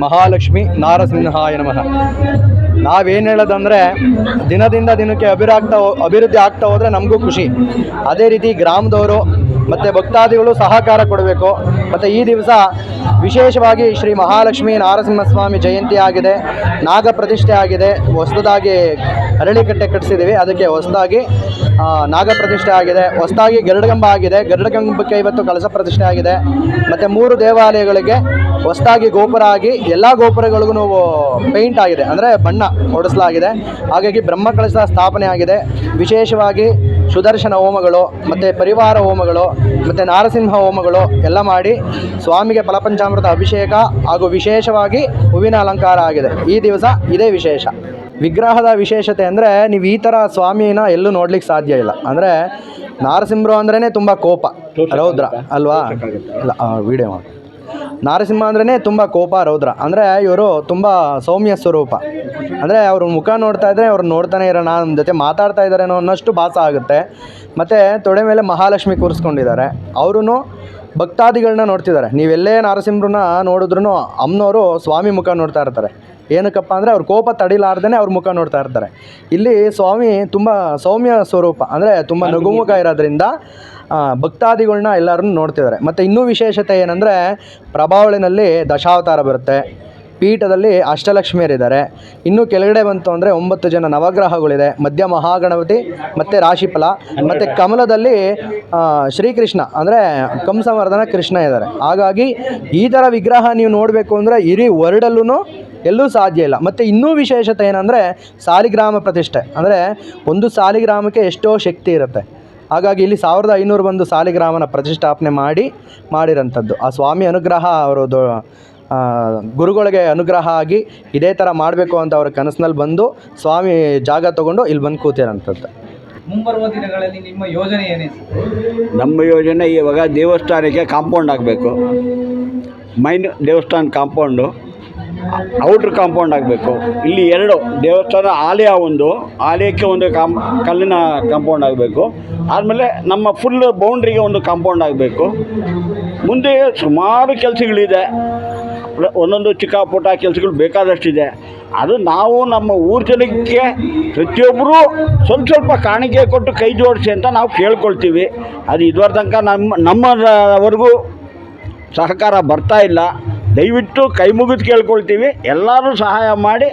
ಮಹಾಲಕ್ಷ್ಮಿ ನಾರಸಿಂಹಾಯ ನಮಃ. ನಾವೇನು ಹೇಳೋದಂದರೆ, ದಿನದಿಂದ ದಿನಕ್ಕೆ ಅಭಿವೃದ್ಧಿ ಆಗ್ತಾ ಹೋದರೆ ನಮಗೂ ಖುಷಿ. ಅದೇ ರೀತಿ ಗ್ರಾಮದವರು ಮತ್ತು ಭಕ್ತಾದಿಗಳು ಸಹಕಾರ ಕೊಡಬೇಕು. ಮತ್ತು ಈ ದಿವಸ ವಿಶೇಷವಾಗಿ ಶ್ರೀ ಮಹಾಲಕ್ಷ್ಮಿ ನಾರಸಿಂಹಸ್ವಾಮಿ ಜಯಂತಿ ಆಗಿದೆ, ನಾಗ ಪ್ರತಿಷ್ಠೆ ಆಗಿದೆ. ಹೊಸದಾಗಿ ಅರಳಿಕಟ್ಟೆ ಕಟ್ಟಿಸಿದ್ದೀವಿ, ಅದಕ್ಕೆ ಹೊಸದಾಗಿ ನಾಗ ಪ್ರತಿಷ್ಠೆ ಆಗಿದೆ. ಹೊಸದಾಗಿ ಗರುಡಗಂಬ ಆಗಿದೆ, ಗರುಡಗಂಬಕ್ಕೆ ಇವತ್ತು ಕಳಸ ಪ್ರತಿಷ್ಠೆ ಆಗಿದೆ. ಮತ್ತು 3 ದೇವಾಲಯಗಳಿಗೆ ಹೊಸದಾಗಿ ಗೋಪುರ ಆಗಿ ಎಲ್ಲ ಗೋಪುರಗಳಿಗೂ ಪೇಂಟ್ ಆಗಿದೆ, ಅಂದರೆ ಬಣ್ಣ ಹೊಡೆಸಲಾಗಿದೆ. ಹಾಗಾಗಿ ಬ್ರಹ್ಮಕಳಶ ಸ್ಥಾಪನೆ ಆಗಿದೆ. ವಿಶೇಷವಾಗಿ ಸುದರ್ಶನ ಹೋಮಗಳು ಮತ್ತು ಪರಿವಾರ ಹೋಮಗಳು ಮತ್ತು ನಾರಸಿಂಹ ಹೋಮಗಳು ಎಲ್ಲ ಮಾಡಿ ಸ್ವಾಮಿಗೆ ಫಲಪಂಚಾಮೃತ ಅಭಿಷೇಕ ಹಾಗೂ ವಿಶೇಷವಾಗಿ ಹೂವಿನ ಅಲಂಕಾರ ಆಗಿದೆ. ಈ ದಿವಸ ಇದೇ ವಿಶೇಷ. ವಿಗ್ರಹದ ವಿಶೇಷತೆ ಅಂದರೆ, ನೀವು ಈ ಥರ ಸ್ವಾಮಿನ ಎಲ್ಲೂ ನೋಡ್ಲಿಕ್ಕೆ ಸಾಧ್ಯ ಇಲ್ಲ. ಅಂದರೆ ನಾರಸಿಂಹರು ಅಂದ್ರೇ ತುಂಬ ಕೋಪ, ರೌದ್ರ ಅಲ್ವಾ? ಇಲ್ಲ, ವಿಡಿಯೋ ಮಾಡಿ. ನಾರಸಿಂಹ ಅಂದ್ರೇ ತುಂಬ ಕೋಪ, ರೌದ್ರ. ಅಂದರೆ ಇವರು ತುಂಬ ಸೌಮ್ಯ ಸ್ವರೂಪ. ಅಂದರೆ ಅವ್ರ ಮುಖ ನೋಡ್ತಾ ಇದ್ದರೆ ಅವ್ರು ನೋಡ್ತಾನೆ ಇರೋಣ, ನಮ್ಮ ಜೊತೆ ಮಾತಾಡ್ತಾ ಇದ್ದಾರೇನೋ ಅನ್ನೋಷ್ಟು ಭಾಸ ಆಗುತ್ತೆ. ಮತ್ತು ತೊಡೆ ಮೇಲೆ ಮಹಾಲಕ್ಷ್ಮಿ ಕೂರಿಸ್ಕೊಂಡಿದ್ದಾರೆ. ಅವರು ಭಕ್ತಾದಿಗಳನ್ನ ನೋಡ್ತಿದ್ದಾರೆ. ನೀವೆಲ್ಲೇ ನಾರಸಿಂಹರನ್ನ ನೋಡಿದ್ರೂ ಅಮ್ಮನವರು ಸ್ವಾಮಿ ಮುಖ ನೋಡ್ತಾ ಇರ್ತಾರೆ. ಏನಕ್ಕಪ್ಪ ಅಂದರೆ ಅವ್ರ ಕೋಪ ತಡಿಲಾರ್ದೇ ಅವ್ರ ಮುಖ ನೋಡ್ತಾ ಇರ್ತಾರೆ. ಇಲ್ಲಿ ಸ್ವಾಮಿ ತುಂಬ ಸೌಮ್ಯ ಸ್ವರೂಪ, ಅಂದರೆ ತುಂಬ ನಗುಮುಖ ಇರೋದ್ರಿಂದ ಭಕ್ತಾದಿಗಳನ್ನ ಎಲ್ಲರನ್ನೂ ನೋಡ್ತಿದ್ದಾರೆ. ಮತ್ತು ಇನ್ನೂ ವಿಶೇಷತೆ ಏನಂದರೆ, ಪ್ರಭಾವಳಿನಲ್ಲಿ ದಶಾವತಾರ ಬರುತ್ತೆ, ಪೀಠದಲ್ಲಿ ಅಷ್ಟಲಕ್ಷ್ಮಿಯರಿದ್ದಾರೆ. ಇನ್ನೂ ಕೆಳಗಡೆ ಬಂತು ಅಂದರೆ 9 ಜನ ನವಗ್ರಹಗಳಿದೆ, ಮಧ್ಯ ಮಹಾಗಣಪತಿ ಮತ್ತು ರಾಶಿಫಲ, ಮತ್ತು ಕಮಲದಲ್ಲಿ ಶ್ರೀಕೃಷ್ಣ ಅಂದರೆ ಕಂಸವರ್ಧನ ಕೃಷ್ಣ ಇದ್ದಾರೆ. ಹಾಗಾಗಿ ಈ ಥರ ವಿಗ್ರಹ ನೀವು ನೋಡಬೇಕು ಅಂದರೆ ಇಡೀ ವರ್ಲ್ಡಲ್ಲೂ ಎಲ್ಲೂ ಸಾಧ್ಯ ಇಲ್ಲ. ಮತ್ತು ಇನ್ನೂ ವಿಶೇಷತೆ ಏನಂದರೆ, ಸಾಲಿಗ್ರಾಮ ಪ್ರತಿಷ್ಠೆ. ಅಂದರೆ ಒಂದು ಸಾಲಿಗ್ರಾಮಕ್ಕೆ ಎಷ್ಟೋ ಶಕ್ತಿ ಇರುತ್ತೆ. ಹಾಗಾಗಿ ಇಲ್ಲಿ 1500 ಬಂದು ಸಾಲಿಗ್ರಾಮನ ಪ್ರತಿಷ್ಠಾಪನೆ ಮಾಡಿರೋಂಥದ್ದು. ಆ ಸ್ವಾಮಿ ಅನುಗ್ರಹ, ಅವರದು ಗುರುಗಳಿಗೆ ಅನುಗ್ರಹ ಆಗಿ ಇದೇ ಥರ ಮಾಡಬೇಕು ಅಂತ ಅವ್ರ ಕನಸಿನಲ್ಲಿ ಬಂದು ಸ್ವಾಮಿ ಜಾಗ ತೊಗೊಂಡು ಇಲ್ಲಿ ಬಂದು ಕೂತಿರೋಂಥದ್ದು. ಮುಂಬರುವ ದಿನಗಳಲ್ಲಿ ನಿಮ್ಮ ಯೋಜನೆ ಏನೇ? ನಮ್ಮ ಯೋಜನೆ ಇವಾಗ ದೇವಸ್ಥಾನಕ್ಕೆ ಕಾಂಪೌಂಡ್ ಆಗಬೇಕು. ಮೈನ್ ದೇವಸ್ಥಾನ ಕಾಂಪೌಂಡು, ಔಟ್ರ್ ಕಾಂಪೌಂಡ್ ಆಗಬೇಕು. ಇಲ್ಲಿ 2 ದೇವಸ್ಥಾನ, ಆಲಯಕ್ಕೆ ಒಂದು ಕಲ್ಲಿನ ಕಾಂಪೌಂಡ್ ಆಗಬೇಕು. ಆದಮೇಲೆ ನಮ್ಮ ಫುಲ್ ಬೌಂಡ್ರಿಗೆ ಒಂದು ಕಾಂಪೌಂಡ್ ಆಗಬೇಕು. ಮುಂದೆ ಸುಮಾರು ಕೆಲಸಗಳಿದೆ, ಒಂದೊಂದು ಚಿಕ್ಕ ಪುಟ್ಟ ಕೆಲಸಗಳು ಬೇಕಾದಷ್ಟಿದೆ. ಅದು ನಾವು ನಮ್ಮ ಊರ ಜನಕ್ಕೆ ಪ್ರತಿಯೊಬ್ಬರೂ ಸ್ವಲ್ಪ ಕಾಣಿಕೆ ಕೊಟ್ಟು ಕೈ ಜೋಡಿಸಿ ಅಂತ ನಾವು ಕೇಳ್ಕೊಳ್ತೀವಿ. ಅದು ಇದುವರೆ ತನಕ ನಮ್ಮವರೆಗೂ ಸಹಕಾರ ಬರ್ತಾ ಇಲ್ಲ. ದಯವಿಟ್ಟು ಕೈ ಮುಗಿದು ಕೇಳ್ಕೊಳ್ತೀವಿ, ಎಲ್ಲರೂ ಸಹಾಯ ಮಾಡಿ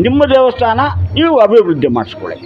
ನಿಮ್ಮ ದೇವಸ್ಥಾನ ನೀವು ಅಭಿವೃದ್ಧಿ ಮಾಡಿಸ್ಕೊಳ್ಳಿ.